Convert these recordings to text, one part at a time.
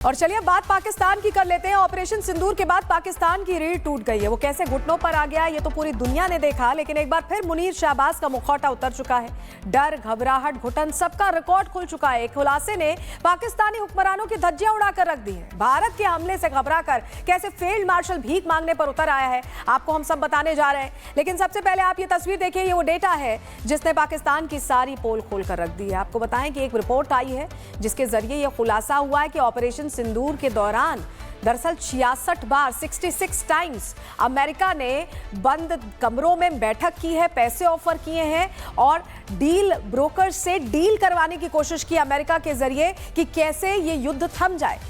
और चलिए बात पाकिस्तान की कर लेते हैं। ऑपरेशन सिंदूर के बाद पाकिस्तान की रीढ़ टूट गई है। वो कैसे घुटनों पर आ गया ये तो पूरी दुनिया ने देखा, लेकिन एक बार फिर मुनीर शहबाज का मुखौटा उतर चुका है। डर, घबराहट, घुटन सबका रिकॉर्ड खुल चुका है। एक खुलासे ने पाकिस्तानी हुक्मरानों की धज्जियां उड़ाकर रख दी है। भारत के हमले से घबराकर कैसे फील्ड मार्शल भीख मांगने पर उतर आया है, आपको हम सब बताने जा रहे हैं। लेकिन सबसे पहले आप ये तस्वीर देखिए, ये वो डेटा है जिसने पाकिस्तान की सारी पोल खोल कर रख दी है। आपको बताएं कि एक रिपोर्ट आई है जिसके जरिए यह खुलासा हुआ है कि ऑपरेशन सिंदूर के दौरान दरअसल 66 बार 66 टाइम्स अमेरिका ने बंद कमरों में बैठक की है, पैसे ऑफर किए हैं और डील ब्रोकर से डील करवाने की कोशिश की अमेरिका के जरिए कि कैसे ये युद्ध थम जाए।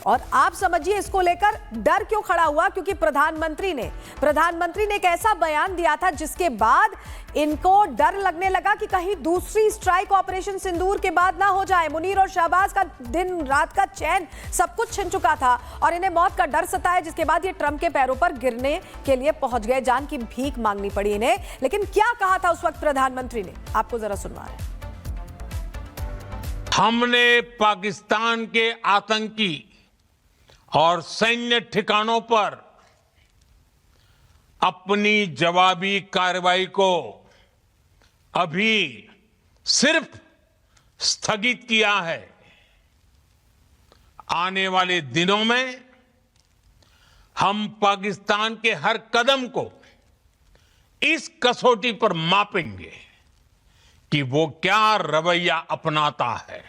और आप समझिए इसको लेकर डर क्यों खड़ा हुआ, क्योंकि प्रधानमंत्री ने एक ऐसा बयान दिया था जिसके बाद इनको डर लगने लगा कि कहीं दूसरी स्ट्राइक ऑपरेशन सिंदूर के बाद ना हो जाए। मुनीर और शहबाज का दिन रात का चैन सब कुछ छिन चुका था और इन्हें मौत का डर सताया, जिसके बाद ये ट्रंप के पैरों पर गिरने के लिए पहुंच गए। जान की भीख मांगनी पड़ी इन्हें। लेकिन क्या कहा था उस वक्त प्रधानमंत्री ने, आपको जरा सुनवा रहे हैं। हमने पाकिस्तान के आतंकी और सैन्य ठिकानों पर अपनी जवाबी कार्रवाई को अभी सिर्फ स्थगित किया है। आने वाले दिनों में हम पाकिस्तान के हर कदम को इस कसौटी पर मापेंगे कि वो क्या रवैया अपनाता है।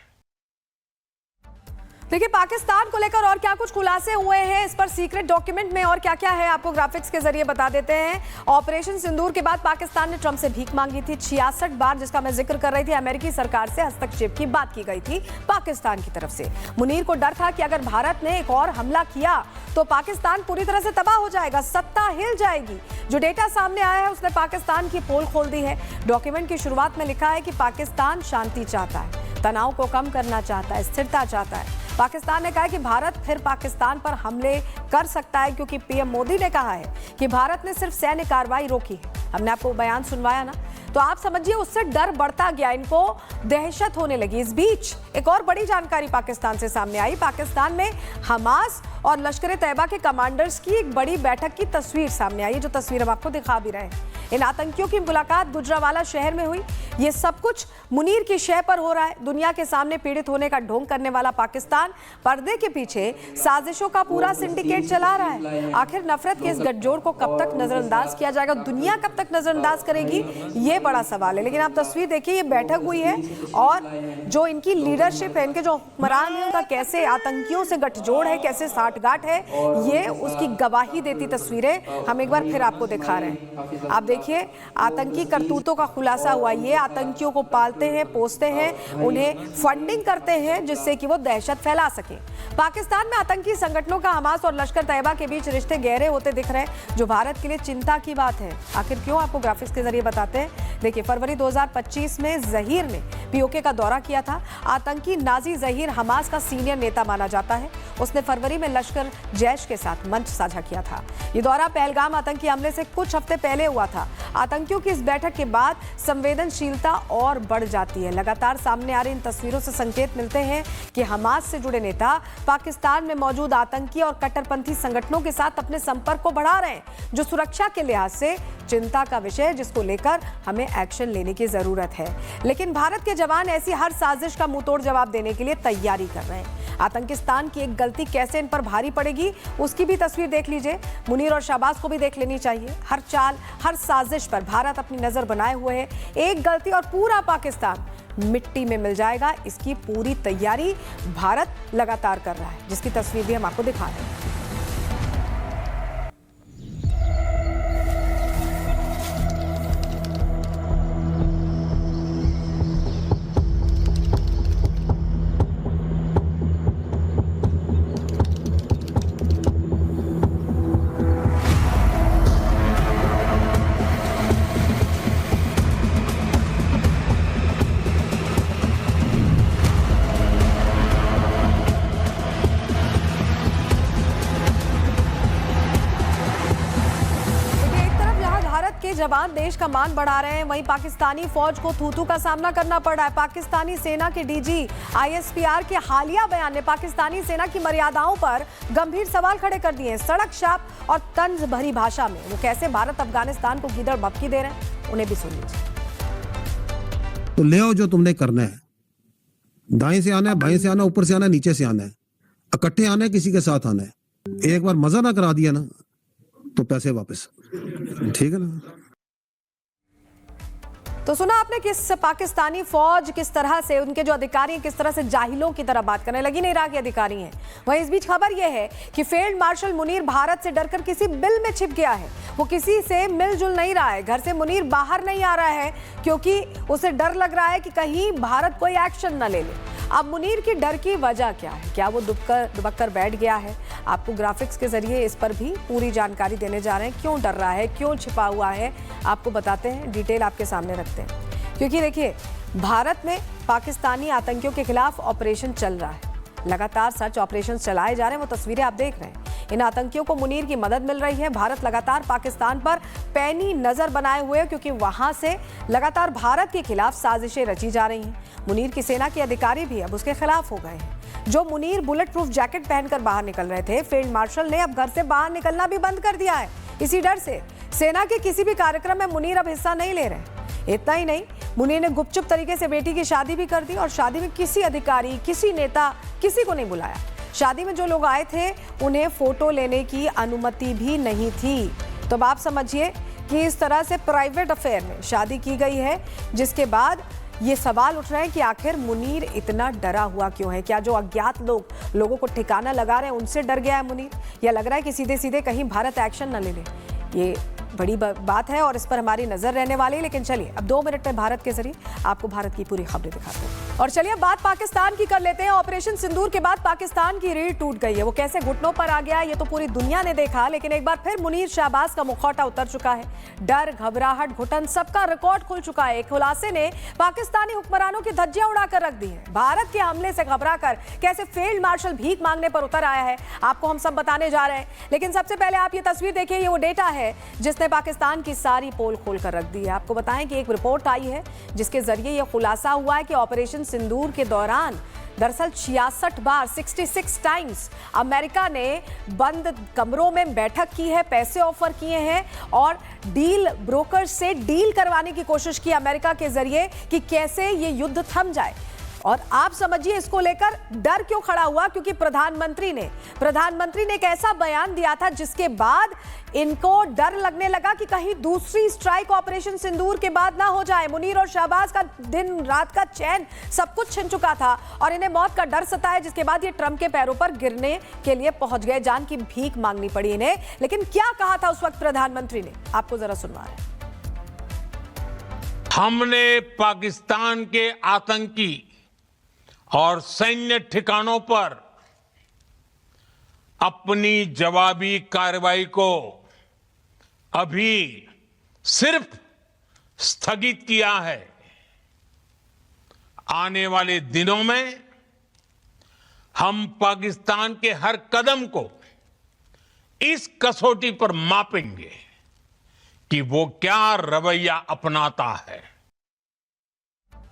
देखिए पाकिस्तान को लेकर और क्या कुछ खुलासे हुए हैं इस पर सीक्रेट डॉक्यूमेंट में, और क्या क्या है आपको ग्राफिक्स के जरिए बता देते हैं। ऑपरेशन सिंदूर के बाद पाकिस्तान ने ट्रंप से भीख मांगी थी 66 बार, जिसका मैं जिक्र कर रही थी। अमेरिकी सरकार से हस्तक्षेप की बात की गई थी पाकिस्तान की तरफ से। मुनीर को डर था कि अगर भारत ने एक और हमला किया तो पाकिस्तान पूरी तरह से तबाह हो जाएगा, सत्ता हिल जाएगी। जो डेटा सामने आया है उसने पाकिस्तान की पोल खोल दी है। डॉक्यूमेंट की शुरुआत में लिखा है कि पाकिस्तान शांति चाहता है, तनाव को कम करना चाहता है, स्थिरता चाहता है। पाकिस्तान ने कहा है कि भारत फिर पाकिस्तान पर हमले कर सकता है, क्योंकि पीएम मोदी ने कहा है कि भारत ने सिर्फ सैन्य कार्रवाई रोकी है। हमने आपको बयान सुनवाया ना, तो आप समझिए उससे डर बढ़ता गया, इनको दहशत होने लगी। इस बीच एक और बड़ी जानकारी पाकिस्तान से सामने आई। पाकिस्तान में हमास और लश्कर तैयबा के कमांडर्स की एक बड़ी बैठक की तस्वीर सामने आई है, जो तस्वीर हम आपको दिखा भी रहे हैं। इन आतंकियों की मुलाकात गुजरावाला शहर में हुई। ये सब कुछ मुनीर की शह पर हो रहा है। दुनिया के सामने पीड़ित होने का ढोंग करने वाला पाकिस्तान पर्दे के पीछे साजिशों का पूरा सिंडिकेट चला रहा है। आखिर नफरत के इस गठजोड़ को कब तक नजरअंदाज किया जाएगा, दुनिया कब तक नजरअंदाज करेगी, ये बड़ा सवाल है। लेकिन आप तस्वीर देखिए, ये बैठक हुई है और जो इनकी लीडरशिप है, इनके जो हुक्मरान है, उनका कैसे आतंकियों से गठजोड़ है, कैसे साठगांठ है, ये उसकी गवाही देती तस्वीरें हम एक बार फिर आपको दिखा रहे हैं। आप देखिए आतंकी करतूतों का खुलासा हुआ। ये आतंकियों को पालते हैं, पोसते हैं, उन्हें फंडिंग करते हैं जिससे कि वो दहशत फैला सके। पाकिस्तान में आतंकी संगठनों का हमास और लश्कर तैयबा के बीच रिश्ते गहरे होते दिख रहे हैं, जो भारत के लिए चिंता की बात है। आखिर क्यों, आपको ग्राफिक्स के जरिए बताते हैं। देखिए फरवरी 2025 में जहीर ने पीओके का दौरा किया था। आतंकी नाजी जहीर हमास का सीनियर नेता माना जाता है। उसने फरवरी में लश्कर जैश के साथ मंच साझा किया था। ये दौरा पहलगाम आतंकी हमले से कुछ हफ्ते पहले हुआ था। आतंकियों की इस बैठक के बाद संवेदनशीलता और बढ़ जाती है। लगातार सामने आ रही इन तस्वीरों से संकेत मिलते हैं कि हमास से जुड़े नेता पाकिस्तान में मौजूद आतंकी और कट्टरपंथी संगठनों के साथ अपने संपर्क को बढ़ा रहे हैं, जो सुरक्षा के लिहाज से चिंता का विषय है, जिसको लेकर हमें एक्शन लेने की जरूरत है। लेकिन भारत के जवान ऐसी हर साजिश का मुंहतोड़ जवाब देने के लिए तैयारी कर रहे हैं। आतंकिस्तान की एक गलती कैसे इन पर भारी पड़ेगी, उसकी भी तस्वीर देख लीजिए। मुनीर और शहबाज को भी देख लेनी चाहिए। हर चाल, हर साजिश पर भारत अपनी नजर बनाए हुए है। एक गलती और पूरा पाकिस्तान मिट्टी में मिल जाएगा, इसकी पूरी तैयारी भारत लगातार कर रहा है, जिसकी तस्वीर भी हम आपको दिखा रहे हैं। जवान देश का मान बढ़ा रहे हैं, वहीं पाकिस्तानी फौज को थू-थू का सामना करना पड़ रहा है। पाकिस्तानी सेना के डीजी आईएसपीआर के हालिया बयान ने पाकिस्तानी सेना की मर्यादाओं पर गंभीर सवाल खड़े कर दिए हैं। सड़क छाप और तंज भरी भाषा में वो कैसे भारत अफगानिस्तान को गीदड़ भभकी दे रहे हैं, उन्हें भी सुन लीजिए। तो ले आओ जो तुमने करना है, दाएं से आना है, बाएं से आना है, ऊपर से आना है, नीचे से आना है, इकट्ठे आना है, किसी के साथ आना है। एक बार मजा ना करा दिया ना तो पैसे वापस, ठीक है ना। तो सुना आपने किस पाकिस्तानी फौज किस तरह से, उनके जो अधिकारी हैं किस तरह से जाहिलों की तरह बात करने लगी, नहीं इराकी अधिकारी हैं। वहीं इस बीच खबर यह है कि फील्ड मार्शल मुनीर भारत से डरकर किसी बिल में छिप गया है। वो किसी से मिलजुल नहीं रहा है। घर से मुनीर बाहर नहीं आ रहा है क्योंकि उसे डर लग रहा है कि कहीं भारत कोई एक्शन न ले ले। अब मुनीर की डर की वजह क्या है? क्या वो दुबक कर बैठ गया है? आपको ग्राफिक्स के जरिए इस पर भी पूरी जानकारी देने जा रहे हैं। क्यों डर रहा है, क्यों छिपा हुआ है, आपको बताते हैं, डिटेल आपके सामने रखते हैं। क्योंकि देखिए, भारत में पाकिस्तानी आतंकियों के खिलाफ ऑपरेशन चल रहा है। लगातार सर्च ऑपरेशन चलाए जा रहे हैं, वो तस्वीरें आप देख रहे हैं। इन आतंकियों को मुनीर की मदद मिल रही है। भारत लगातार पाकिस्तान पर पैनी नजर बनाए हुए है क्योंकि वहां से लगातार भारत के खिलाफ साजिशें रची जा रही हैं। मुनीर की सेना के अधिकारी भी अब उसके खिलाफ हो गए हैं। जो मुनीर बुलेट प्रूफ जैकेट पहनकर बाहर निकल रहे थे, फील्ड मार्शल ने अब घर से बाहर निकलना भी बंद कर दिया है। इसी डर से सेना के किसी भी कार्यक्रम में मुनीर अब हिस्सा नहीं ले रहे। इतना ही नहीं, मुनीर ने गुपचुप तरीके से बेटी की शादी भी कर दी और शादी में किसी अधिकारी, किसी नेता, किसी को नहीं बुलाया। शादी में जो लोग आए थे उन्हें फोटो लेने की अनुमति भी नहीं थी। तो अब आप समझिए कि इस तरह से प्राइवेट अफेयर में शादी की गई है, जिसके बाद ये सवाल उठ रहे हैं कि आखिर मुनीर इतना डरा हुआ क्यों है? क्या जो अज्ञात लोगों को ठिकाना लगा रहे हैं उनसे डर गया है मुनीर, या लग रहा है कि सीधे सीधे कहीं भारत एक्शन न ले ले? ये बड़ी बात है और इस पर हमारी नजर रहने वाली है। लेकिन चलिए अब 2 मिनट में भारत के जरिए आपको भारत की पूरी खबरें दिखाते हैं। और चलिए बात पाकिस्तान की कर लेते हैं। ऑपरेशन सिंदूर के बाद पाकिस्तान की रीढ़ टूट गई है। वो कैसे घुटनों पर आ गया ये तो पूरी दुनिया ने देखा, लेकिन एक बार फिर मुनीर शहबाज का मुखौटा उतर चुका है। डर, घबराहट, घुटन, सबका रिकॉर्ड खुल चुका है। एक खुलासे ने पाकिस्तानी हुक्मरानों की धज्जियां उड़ाकर रख दी है। भारत के हमले से घबराकर कैसे फील्ड मार्शल भीख मांगने पर उतर आया है, आपको हम सब बताने जा रहे हैं। लेकिन सबसे पहले आप ये तस्वीर देखिए, ये वो डेटा है जिसने पाकिस्तान की सारी पोल खोल कर रख दी है। आपको बताएं कि एक रिपोर्ट आई है जिसके जरिए यह खुलासा हुआ है कि ऑपरेशन सिंदूर के दौरान दरअसल 66 बार 66 टाइम्स अमेरिका ने बंद कमरों में बैठक की है, पैसे ऑफर किए हैं और डील ब्रोकर से डील करवाने की कोशिश की अमेरिका के जरिए कि कैसे ये युद्ध थम जाए। और आप समझिए इसको लेकर डर क्यों खड़ा हुआ, क्योंकि प्रधानमंत्री ने एक ऐसा बयान दिया था जिसके बाद इनको डर लगने लगा कि कहीं दूसरी स्ट्राइक ऑपरेशन सिंदूर के बाद ना हो जाए। मुनीर और शहबाज का दिन रात का चैन सब कुछ छिन चुका था और इन्हें मौत का डर सताया, जिसके बाद ये ट्रंप के पैरों पर गिरने के लिए पहुंच गए। जान की भीख मांगनी पड़ी इन्हें। लेकिन क्या कहा था उस वक्त प्रधानमंत्री ने, आपको जरा सुनवा रहे हैं। हमने पाकिस्तान के आतंकी और सैन्य ठिकानों पर अपनी जवाबी कार्रवाई को अभी सिर्फ स्थगित किया है। आने वाले दिनों में हम पाकिस्तान के हर कदम को इस कसौटी पर मापेंगे कि वो क्या रवैया अपनाता है।